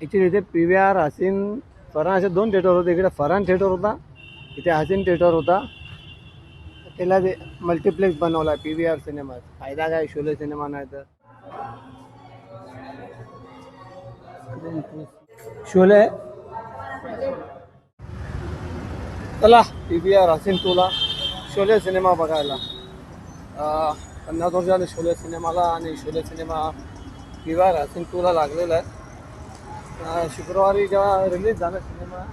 Actually इथे P V R Haseen Farhan असे 2 theatre होते. इकडे फरहान थिएटर होता, इथे हसीन थिएटर होता. त्याला ते मल्टिप्लेक्स बनवला पी व्ही आर सिनेमा. फायदा काय, शोले सिनेमा नाही तर शोले. चला पी व्ही आर हसीन टूला शोले सिनेमा बघायला. 50 वर्ष झाले शोले सिनेमाला आणि Sholay cinema P V R हसीन टूला लागलेला आहे. शुक्रवारी जेव्हा रिलीज झाला सिनेमा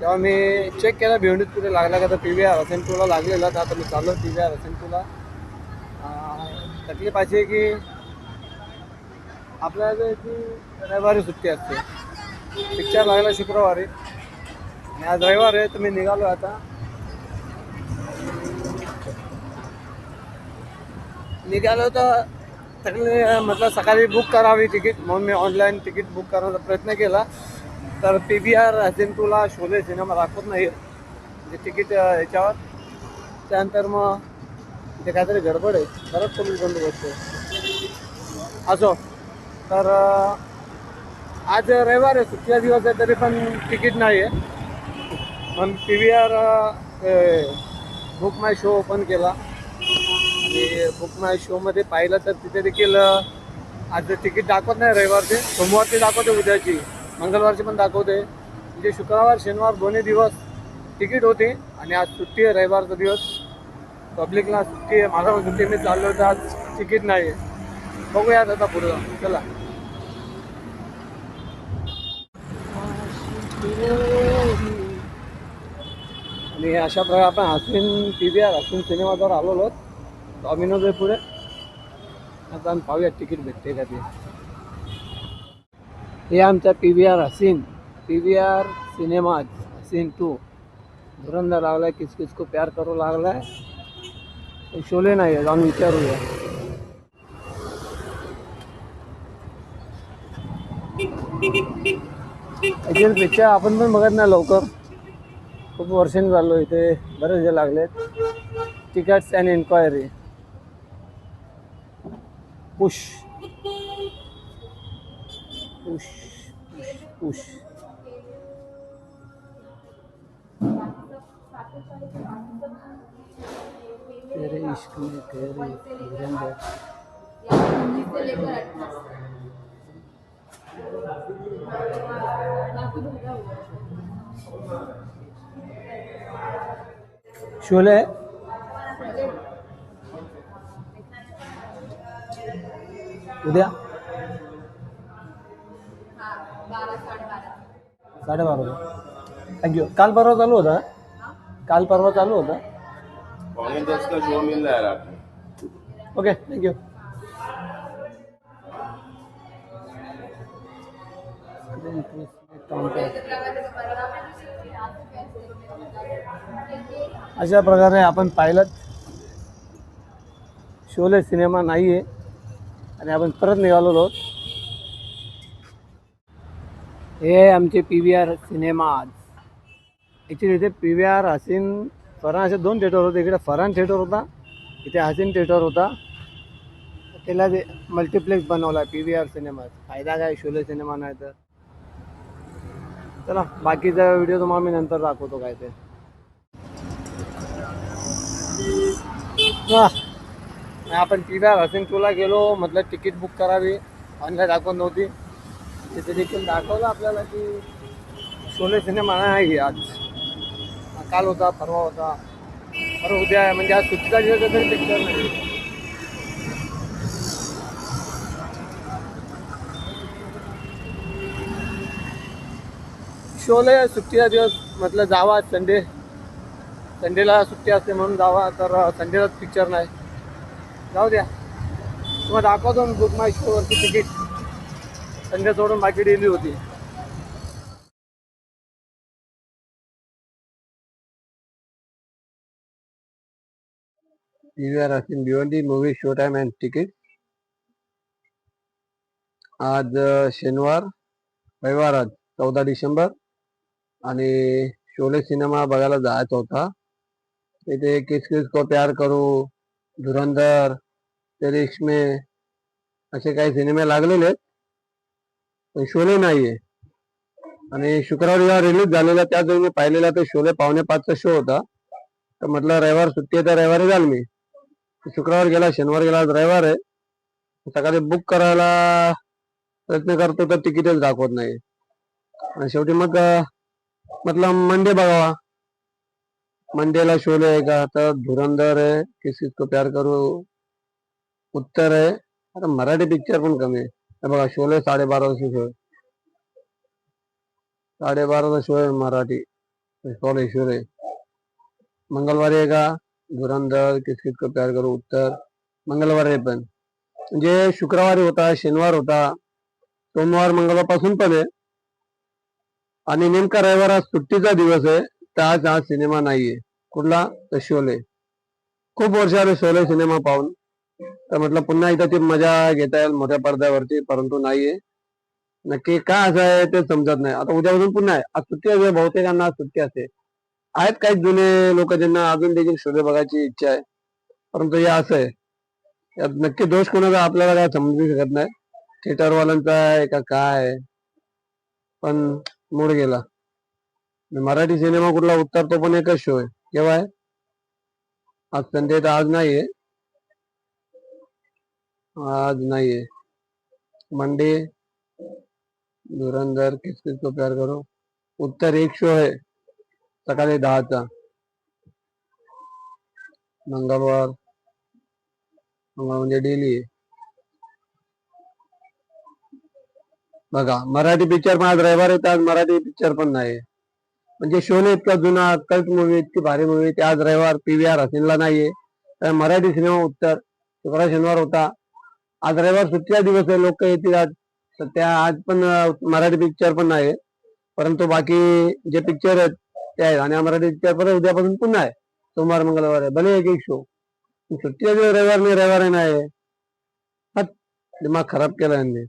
तेव्हा मी चेक केला भिवंडीत कुठे लागला का, तर पी व्ही आर हसीन टूला लागलेला. तर आता मी चाललो पी व्ही आर हसीन टूला. तकलीफ अशी आहे की आपल्याला की रविवारी सुट्टी असते. पिक्चर लागला शुक्रवारी आणि आज रविवार आहे, तर मी निघालो आता. निघालो तर सगळे म्हटलं सकाळी बुक करावी तिकीट, म्हणून मी ऑनलाईन तिकीट बुक करण्याचा प्रयत्न केला. तर पी व्ही आर हसीन टूला शोले सिनेमा दाखवत नाही म्हणजे तिकीट ह्याच्यावर. त्यानंतर मग ते काहीतरी गडबड आहे, परत पोलीस बंदोबस्त आहे. असो, तर आज रविवार आहे, सुट्टीचा दिवस आहे, तरी पण तिकीट नाही आहे. मग पी व्ही आर बुक माय शो ओपन केला आणि बुक माय शोमध्ये पाहिलं तर तिथे देखील आज तिकीट दाखवत नाही रविवारचे. सोमवारची दाखवते, उद्याची, मंगळवारची पण दाखवते. म्हणजे शुक्रवार शनिवार दोन्ही दिवस तिकीट होते आणि आज सुट्टी आहे, रविवारचा दिवस. पब्लिकला सुट्टी आहे, मला पण सुट्टी. मी चाललो होतो, आज तिकीट नाही आहे. बघूयात आता पुढं. चला. आणि अशा प्रकारे आपण हसीन पी व्ही आर हसीन सिनेमाद्वारे आलेलो डॉमिनोज आहे पुढे. आता आम्ही पाहूया तिकीट भेटते का ते. हे आमचा पी व्ही आर हसीन, पी व्ही आर सिनेमा हसीन 2 धुरंधर लागलाय. किस किस को प्यार करू लागलाय. शोले नाही आहे, जाऊन विचारूया. पिक्चर आपण पण बघत नाही लवकर, खूप वर्षांनी चाललो. इथे बरेच जे लागलेत. Tickets and inquiry push push push. Tere Ishq में तेरे धुरंधर. शोले उद्या 12:30. थँक्यू. काल परवा चालू होता, काल परवा चालू होता. 9:45 का शो मिल रहा है रात में. Okay, thank you. अशा प्रकारे आपण पाहिलं शोले सिनेमा नाही आहे आणि आपण परत निघालो आहोत. हे आमचे P V R cinema. Actually इथे P V R Haseen Farhan असे 2 थिएटर होते. इकडे फरहान थिएटर होता, इथे हसीन थिएटर होता. त्याला ते मल्टिप्लेक्स बनवला पी व्ही आर सिनेमा. फायदा काय, शोले सिनेमा नाही तर. चला, बाकीचा व्हिडिओ तुम्हाला मी नंतर दाखवतो काय ते. आपण पी व्ही आर हसीन टूला गेलो, म्हटलं तिकीट बुक करावी, ऑनलाईन दाखवत नव्हती. तिथे देखील दाखवलं आपल्याला की शोले सिनेमा नाही आज. काल होता, परवा होता, परवा उद्या आहे. म्हणजे आज सुट्टीचा दिवस आहे तरी पिक्चर नाही. शोले सुट्टीचा दिवस म्हटलं जावा. संडेला सुट्टी असते म्हणून जावा, तर संडेलाच पिक्चर नाही. जाऊ द्या, तुम्हाला दाखवतो बुक माय शोवरची तिकीट. संडे सोडून बाकी डेली होती. पी व्ही आर हसीन Bhiwandi movie show time and ticket. आज शनिवार, रविवार, आज 14 डिसेंबर. आणि शोले सिनेमा बघायला जायचा होता. इथे किस किस को प्यार करू, धुरंधर, तेरे इश्क में असे काही सिनेमे लागलेले आहेत. पण शोले नाहीये. आणि शुक्रवारी जेव्हा रिलीज झालेला त्याच वेळी मी पाहिलेला तो शोले 4:45चा शो होता. तर म्हटलं रविवार सुट्टी आहे तर रविवारी जाल मी. शुक्रवार गेला, शनिवार गेला, आज रविवार आहे. सकाळी बुक करायला प्रयत्न करतो तर तिकीटच दाखवत नाही. आणि शेवटी मग म्हटलं मंडे बघावा. मंडेला शोले आहे का, तर धुरंधर आहे, किसी को प्यार करू, उत्तर आहे. आता मराठी पिक्चर पण कमी आहे. हे बघा शोले 12:30 शो आहे. 12:30 शो आहे मराठी. शोले शोले मंगळवारी आहे का, धुरंधर, किसी को प्यार करू, उत्तर मंगळवारी आहे. पण म्हणजे शुक्रवारी होता, शनिवार होता, सोमवार मंगळवारपासून पण आहे. आणि नेमका रविवार आज सुट्टीचा दिवस आहे. तर आज हा सिनेमा नाहीये. कुठला, तर शोले. खूप वर्ष आले शोले सिनेमा पाहून. तर म्हटलं पुन्हा एकदा ती मजा घेता येईल मोठ्या पडद्यावरती, परंतु नाहीये. नक्की काय असं आहे ते समजत नाही. आता उद्यापासून पुन्हा आहे. आज सुट्टी आहे, बहुतेकांना आज सुट्टी असते. आहेत काही जुने लोक ज्यांना अजून देखील शोले बघायची इच्छा आहे, परंतु हे असं आहे. यात नक्की दोष कोणाचा आपल्याला काय समजू शकत नाही. थिएटरवाल्यांचा आहे का काय आहे. पण मूड गेला. मराठी सिनेमा कुठला उत्तर, तो पण एकच शो आहे. केव्हा आहे, आज संडे, तर आज नाहीये. आज नाहीये. मंडे धुरंधर, किस किस को प्यार करो, उत्तर एक शो आहे सकाळी 10चा. मंगळवार म्हणजे डेली आहे. बघा मराठी पिक्चर पण आज रविवार आहे, तर आज मराठी पिक्चर पण नाही. म्हणजे शोले इतका जुना कल्ट मूवी, इतकी भारी मूवी, ते आज रविवार PVR हसीनला नाहीये. तर मराठी सिनेमा उत्तर शुक्रवार शनिवार होता, आज रविवार सुट्टीचा दिवस आहे, लोक येतील आज. तर त्या आज पण मराठी पिक्चर पण नाही. परंतु बाकी जे पिक्चर आहेत ते आहेत. आणि मराठी पिक्चर परत उद्यापासून पुन्हा आहे, सोमवार मंगळवार आहे, भले एक एक शो. सुट्टीचा दिवस रविवार नाही, रविवार नाही. दिमाग खराब केला यांनी.